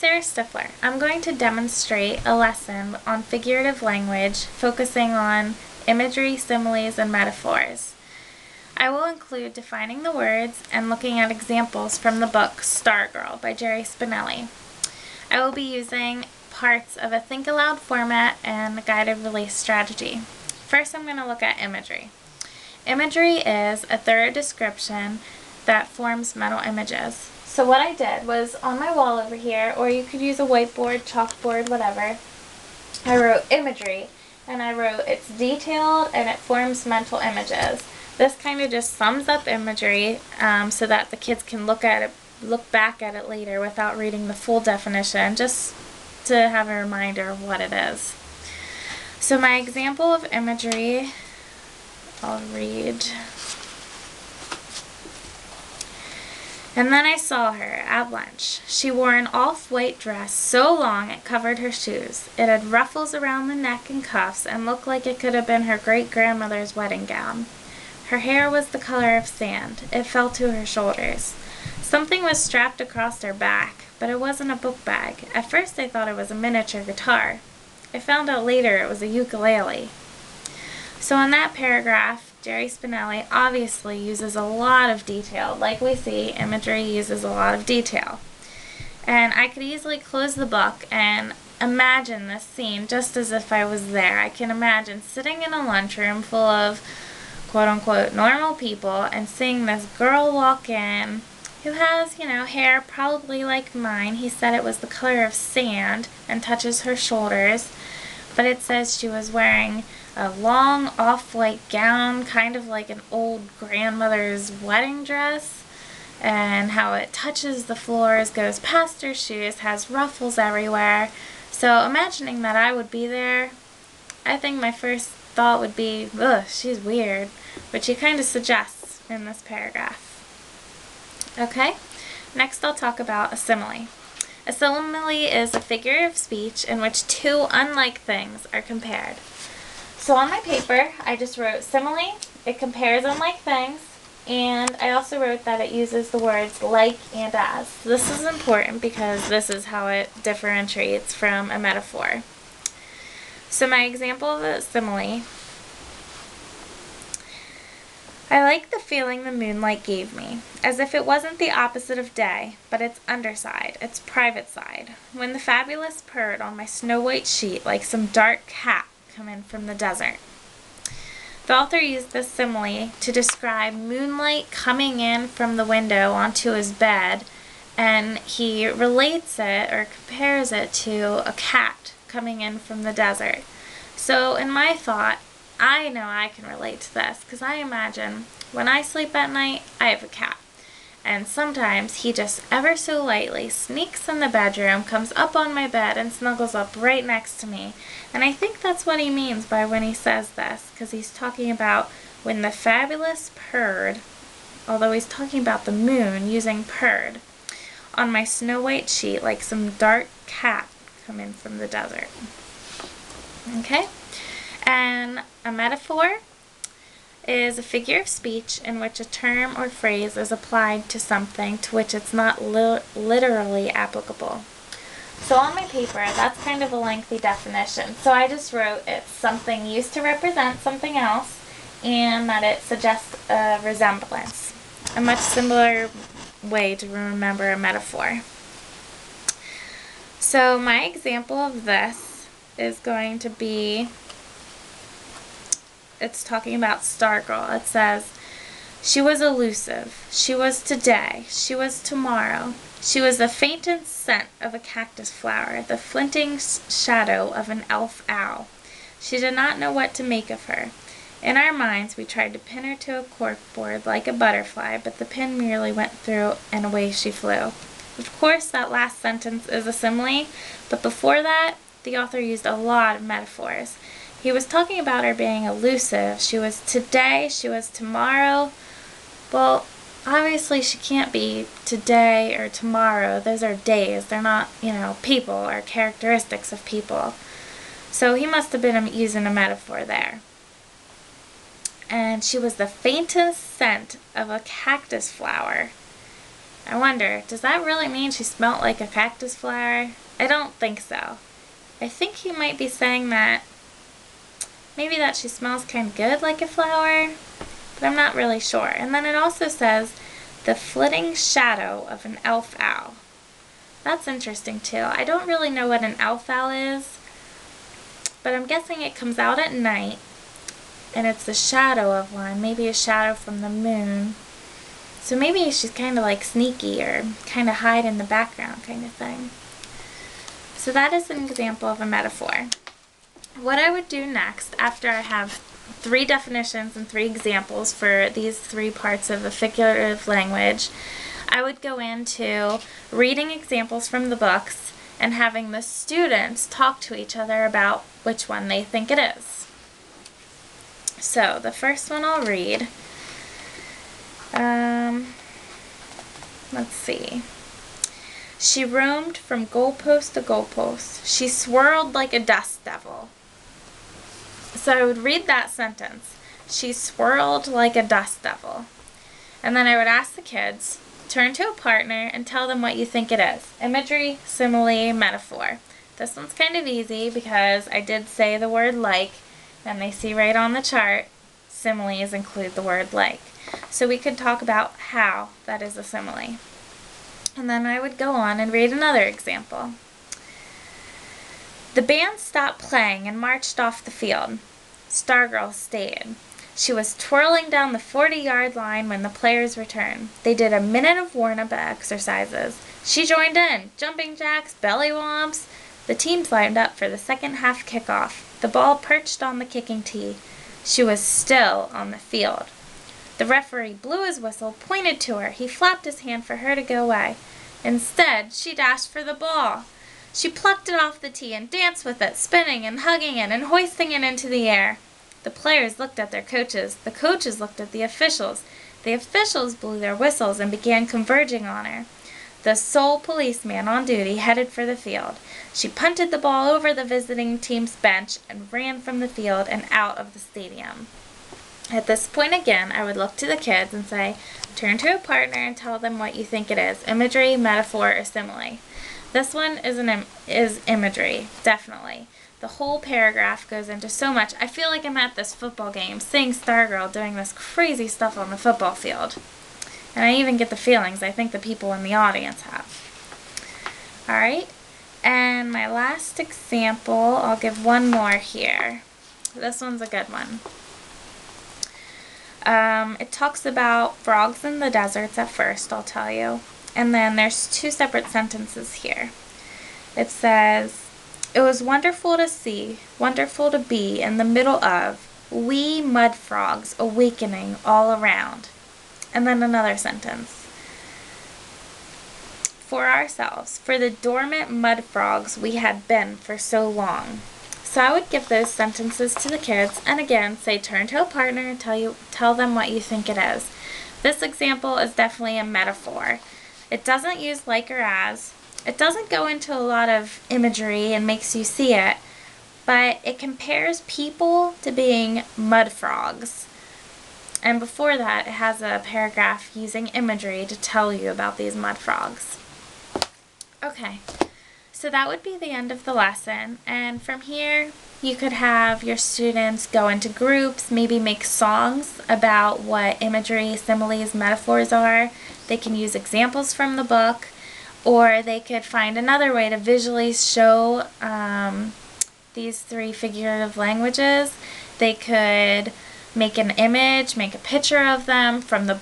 Sarah Stifler. I'm going to demonstrate a lesson on figurative language focusing on imagery, similes, and metaphors. I will include defining the words and looking at examples from the book Stargirl by Jerry Spinelli. I will be using parts of a think aloud format and a guided release strategy. First, I'm going to look at imagery. Imagery is a thorough description that forms mental images. So what I did was on my wall over here, or you could use a whiteboard, chalkboard, whatever, I wrote imagery, and I wrote it's detailed and it forms mental images. This kind of just sums up imagery so that the kids can look back at it later without reading the full definition, just to have a reminder of what it is. So my example of imagery, I'll read. And then I saw her at lunch. She wore an off-white dress so long it covered her shoes. It had ruffles around the neck and cuffs and looked like it could have been her great-grandmother's wedding gown. Her hair was the color of sand. It fell to her shoulders. Something was strapped across her back, but it wasn't a book bag. At first I thought it was a miniature guitar. I found out later it was a ukulele. So in that paragraph, Jerry Spinelli obviously uses a lot of detail. Like we see, imagery uses a lot of detail. And I could easily close the book and imagine this scene just as if I was there. I can imagine sitting in a lunchroom full of quote-unquote normal people and seeing this girl walk in who has, hair probably like mine. He said it was the color of sand and touches her shoulders. But it says she was wearing a long off-white gown, kind of like an old grandmother's wedding dress, and how it touches the floors, goes past her shoes, has ruffles everywhere. So imagining that I would be there, I think my first thought would be, ugh, she's weird, which he kind of suggests in this paragraph. Okay, next I'll talk about a simile. A simile is a figure of speech in which two unlike things are compared. So on my paper, I just wrote simile, it compares unlike things, and I also wrote that it uses the words like and as. This is important because this is how it differentiates from a metaphor. So my example of a simile, I like the feeling the moonlight gave me, as if it wasn't the opposite of day, but its underside, its private side, when the fabulous purred on my snow-white sheet like some dark cat come in from the desert. The author used this simile to describe moonlight coming in from the window onto his bed, and he relates it or compares it to a cat coming in from the desert. So in my thought, I know I can relate to this because I imagine when I sleep at night, I have a cat. And sometimes he just ever so lightly sneaks in the bedroom, comes up on my bed, and snuggles up right next to me. And I think that's what he means by when he says this, because he's talking about when the fabulous purred, although he's talking about the moon using purred, on my snow-white sheet like some dark cat come in from the desert. Okay? And a metaphor is a figure of speech in which a term or phrase is applied to something to which it's not literally applicable. So on my paper, that's kind of a lengthy definition. So I just wrote it's something used to represent something else and that it suggests a resemblance. A much simpler way to remember a metaphor. So my example of this is going to be, it's talking about Stargirl. It says, she was elusive. She was today. She was tomorrow. She was the faintest scent of a cactus flower, the flinting shadow of an elf owl. She did not know what to make of her. In our minds, we tried to pin her to a corkboard like a butterfly, but the pin merely went through and away she flew. Of course, that last sentence is a simile, but before that, the author used a lot of metaphors. He was talking about her being elusive. She was today, she was tomorrow. Well, obviously she can't be today or tomorrow. Those are days. They're not, people or characteristics of people. So he must have been using a metaphor there. And she was the faintest scent of a cactus flower. I wonder, does that really mean she smelled like a cactus flower? I don't think so. I think he might be saying that maybe that she smells kind of good like a flower, but I'm not really sure. And then it also says the flitting shadow of an elf owl. That's interesting too. I don't really know what an elf owl is, but I'm guessing it comes out at night and it's the shadow of one, maybe a shadow from the moon. So maybe she's kind of like sneaky or kind of hide in the background kind of thing. So that is an example of a metaphor. What I would do next, after I have 3 definitions and 3 examples for these 3 parts of a figurative language, I would go into reading examples from the books and having the students talk to each other about which one they think it is. So the first one I'll read. Let's see. She roamed from goalpost to goalpost. She swirled like a dust devil. So I would read that sentence. She swirled like a dust devil. And then I would ask the kids, turn to a partner and tell them what you think it is. Imagery, simile, metaphor. This one's kind of easy because I did say the word like, and they see right on the chart, similes include the word like. So we could talk about how that is a simile. And then I would go on and read another example. The band stopped playing and marched off the field. Stargirl stayed. She was twirling down the 40-yard line when the players returned. They did a minute of warm-up exercises. She joined in, jumping jacks, belly whomps. The teams lined up for the second half kickoff. The ball perched on the kicking tee. She was still on the field. The referee blew his whistle, pointed to her. He flapped his hand for her to go away. Instead, she dashed for the ball. She plucked it off the tee and danced with it, spinning and hugging it and hoisting it into the air. The players looked at their coaches. The coaches looked at the officials. The officials blew their whistles and began converging on her. The sole policeman on duty headed for the field. She punted the ball over the visiting team's bench and ran from the field and out of the stadium. At this point again, I would look to the kids and say, turn to a partner and tell them what you think it is, imagery, metaphor, or simile. This one is imagery, definitely. The whole paragraph goes into so much. I feel like I'm at this football game, seeing Stargirl doing this crazy stuff on the football field. And I even get the feelings I think the people in the audience have. Alright, and my last example, I'll give one more here. This one's a good one. It talks about frogs in the deserts at first, I'll tell you. And then there's 2 separate sentences here. It says, it was wonderful to see, wonderful to be in the middle of wee mud frogs awakening all around. And then another sentence. For ourselves, for the dormant mud frogs we had been for so long. So I would give those sentences to the kids and again say turn to a partner and tell them what you think it is. This example is definitely a metaphor. It doesn't use like or as. It doesn't go into a lot of imagery and makes you see it, but it compares people to being mud frogs. And before that, it has a paragraph using imagery to tell you about these mud frogs. Okay, so that would be the end of the lesson, and from here you could have your students go into groups, maybe make songs about what imagery, similes, metaphors are. They can use examples from the book, or they could find another way to visually show these 3 figurative languages. They could make an image, make a picture of them from the